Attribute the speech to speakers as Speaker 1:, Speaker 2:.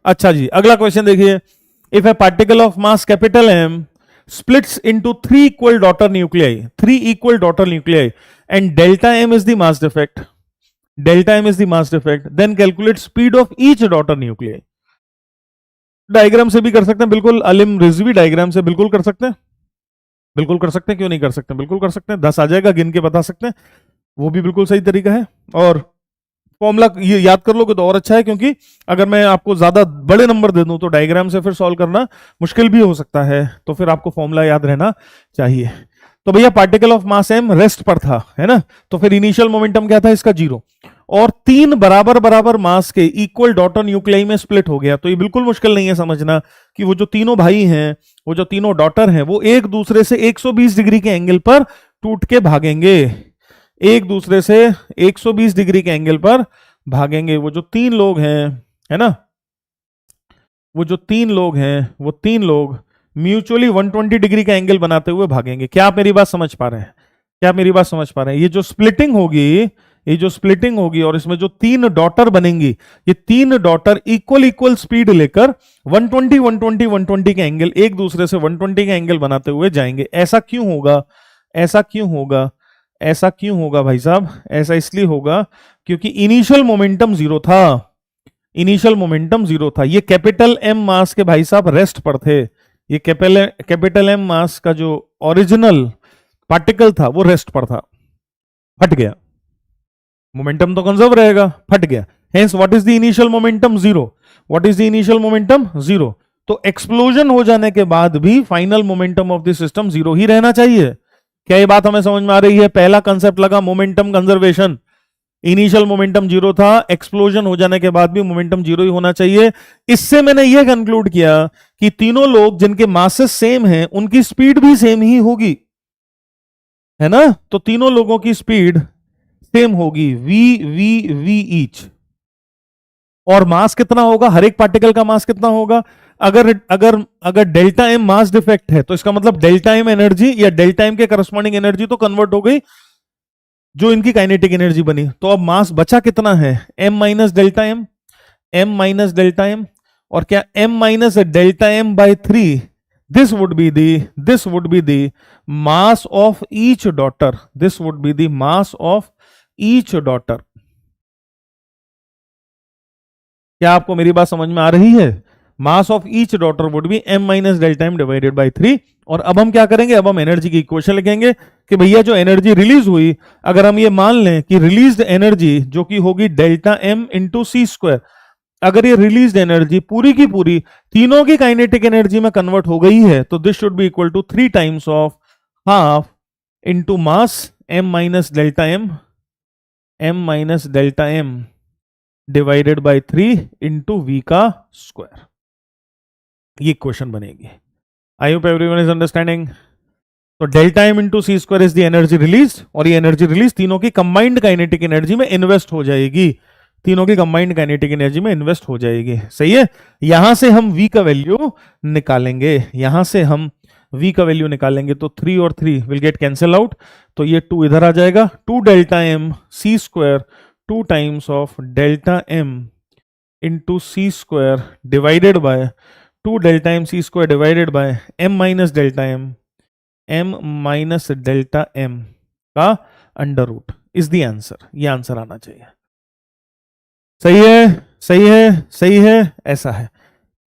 Speaker 1: अच्छा जी, अगला क्वेश्चन देखिए, if a particle of mass capital M splits into three equal daughter nuclei and delta m is the mass defect, then calculate speed of each daughter nuclei. Diagram से भी कर सकते हैं, बिल्कुल Alim Rizvi diagram से बिल्कुल कर सकते हैं, बिल्कुल कर सकते हैं, क्यों नहीं कर सकते, बिल्कुल कर सकते हैं, 10 आ जाएगा, गिन के बता सकते हैं, वो भी बिल्कुल सही तरीका है। और फॉर्मूला ये याद कर लोगे तो और अच्छा है, क्योंकि अगर मैं आपको ज्यादा बड़े नंबर दे दूं तो डायग्राम से फिर सॉल्व करना मुश्किल भी हो सकता है, तो फिर आपको फॉर्मूला याद रहना चाहिए। तो भैया particle of mass M rest पर था, है ना, तो फिर इनिशियल मोमेंटम क्या था इसका, 0, और 3 बराबर बराबर मास के इक्वल डॉटर न्यूक्लियाई में स्प्लिट हो गया। तो ये बिल्कुल मुश्किल नहीं है समझना कि वो जो तीनों भाई हैं, वो जो तीनों डॉटर हैं, वो एक दूसरे से 120 डिग्री के एंगल पर टूट के भागेंगे, एक दूसरे से 120 डिग्री के एंगल पर भागेंगे। वो जो 3 लोग हैं, है ना, वो जो 3 लोग हैं, वो 3 लोग म्यूचुअली 120 डिग्री का एंगल बनाते हुए भागेंगे। क्या आप मेरी बात समझ पा रहे हैं, क्या आप मेरी बात समझ पा रहे हैं? ये जो स्प्लिटिंग होगी और इसमें जो 3 डॉटर बनेंगी, ये 3 डॉटर इक्वल स्पीड लेकर 120 के एंगल, एक दूसरे से 120 का एंगल बनाते हुए जाएंगे। ऐसा क्यों होगा, ऐसा क्यों होगा, ऐसा क्यों होगा भाई साहब? ऐसा इसलिए होगा क्योंकि इनिशियल मोमेंटम 0 था, इनिशियल मोमेंटम 0 था। ये कैपिटल एम मास के भाई साहब रेस्ट पर थे, ये कैपिटल एम मास का जो ओरिजिनल पार्टिकल था वो रेस्ट पर था, फट गया, मोमेंटम तो कंजर्व रहेगा, फट गया। Hence what is the initial momentum, 0। What is the initial momentum, 0। तो एक्सप्लोजन हो जाने के बाद भी final momentum of the system 0 ही रहना चाहिए। क्या ये बात हमें समझ में आ रही है? पहला कंसेप्ट लगा मोमेंटम कंजर्वेशन, इनिशियल मोमेंटम 0 था, एक्सप्लोजन हो जाने के बाद भी मोमेंटम 0 ही होना चाहिए। इससे मैंने यह कंक्लूड किया कि तीनों लोग जिनके मासेस सेम हैं उनकी स्पीड भी सेम ही होगी, है ना, तो तीनों लोगों की स्पीड सेम होगी, v ईच। और मास कितना होगा, हर एक पार्टिकल का मास कितना होगा? अगर अगर अगर डेल्टा एम मास डिफेक्ट है तो इसका मतलब डेल्टा एम एनर्जी या डेल्टा एम के करस्पॉन्डिंग एनर्जी तो कन्वर्ट हो गई, जो इनकी काइनेटिक एनर्जी बनी। तो अब मास बचा कितना है, m minus delta M, m minus delta M, और क्या m minus delta M by 3, this would be the mass of each daughter, this would be the mass of each daughter। क्या आपको मेरी बात समझ में आ रही है? Mass of each daughter would be m minus delta M divided by 3। और अब हम क्या करेंगे, अब हम एनर्जी की इक्वेशन लिखेंगे कि भैया जो एनर्जी रिलीज हुई, अगर हम ये मान लें कि रिलीज्ड एनर्जी जो कि होगी delta M into C square, अगर ये रिलीज्ड एनर्जी पूरी की पूरी तीनों की काइनेटिक एनर्जी में कन्वर्ट हो गई है, तो this should be equal to 3 times of half into mass m minus delta M divided by 3 into V का स्क्वायर। ये क्वेश्चन बनेगी। I hope everyone is understanding. तो delta M into C square is the energy release, और ये energy release तीनों की combined kinetic energy में invest हो जाएगी, तीनों की कंबाइंड काइनेटिक एनर्जी में इन्वेस्ट हो जाएगी। सही है, यहां से हम v का वैल्यू निकालेंगे, यहां से हम v का वैल्यू निकालेंगे, तो 3 और 3 विल गेट कैंसिल आउट, तो ये 2 इधर आ जाएगा, 2 delta M C square 2 times of delta M into C square divided by 2 delta M C square divided by m minus delta M का under root is the answer. ये answer आना चाहिए। सही है, सही है, सही है, ऐसा है।